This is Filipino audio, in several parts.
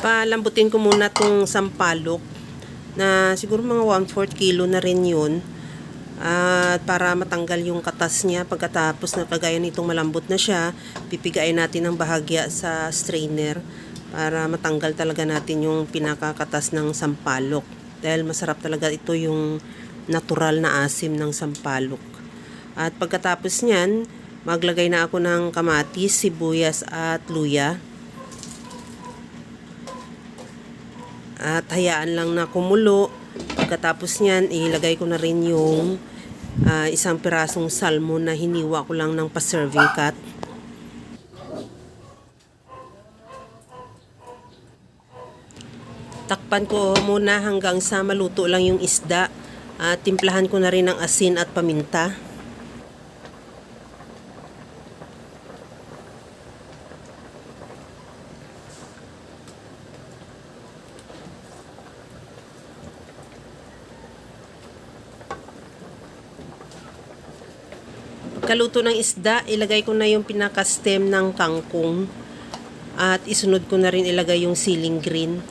Palambutin ko muna tong sampalok na siguro mga 1/4 kilo na rin yun. At para matanggal yung katas niya, pagkatapos na kagaya nitong malambot na siya, pipigain natin ng bahagya sa strainer para matanggal talaga natin yung pinakakatas ng sampalok. Dahil masarap talaga ito yung natural na asim ng sampalok. At pagkatapos niyan, maglagay na ako ng kamatis, sibuyas at luya. At hayaan lang na kumulo. Pagkatapos niyan, ilagay ko na rin yung isang pirasong salmon na hiniwa ko lang ng pa-serving cut. Takpan ko muna hanggang sa maluto lang yung isda. At timplahan ko na rin ng asin at paminta. Pagkaluto ng isda, ilagay ko na yung pinaka-stem ng kangkong at isunod ko na rin ilagay yung siling green.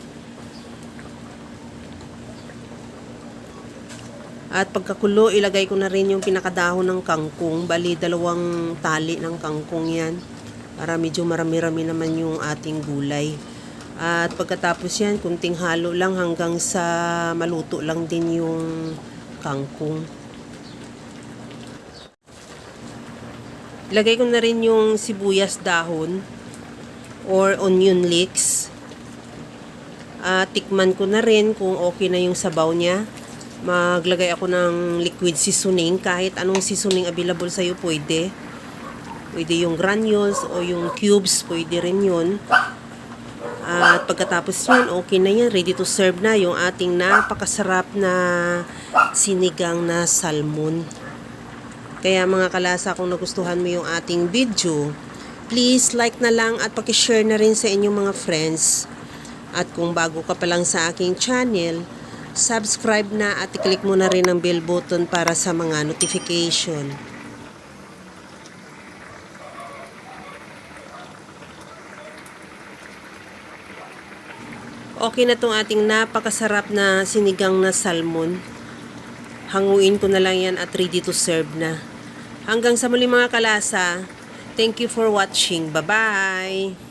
At pagkakulo, ilagay ko na rin yung pinakadahon ng kangkong, bali 2 tali ng kangkong yan para medyo marami-rami naman yung ating gulay. At pagkatapos yan, kunting halo lang hanggang sa maluto lang din yung kangkong. Ilagay ko na rin yung sibuyas dahon or onion leeks. Tikman ko na rin kung okay na yung sabaw niya. Maglagay ako ng liquid seasoning. Kahit anong seasoning available sa'yo pwede. Pwede yung granules o yung cubes, pwede rin yun. At pagkatapos yan, okay na yan. Ready to serve na yung ating napakasarap na sinigang na salmon. Kaya mga kalasa, kung nagustuhan mo yung ating video, please like na lang at pakishare na rin sa inyong mga friends. At kung bago ka pa lang sa aking channel, subscribe na at i-click mo na rin ang bell button para sa mga notification. Okay na itong ating napakasarap na sinigang na salmon. Hanguin ko na lang yan at ready to serve na. Hanggang sa muli mga kalasa, thank you for watching. Bye-bye!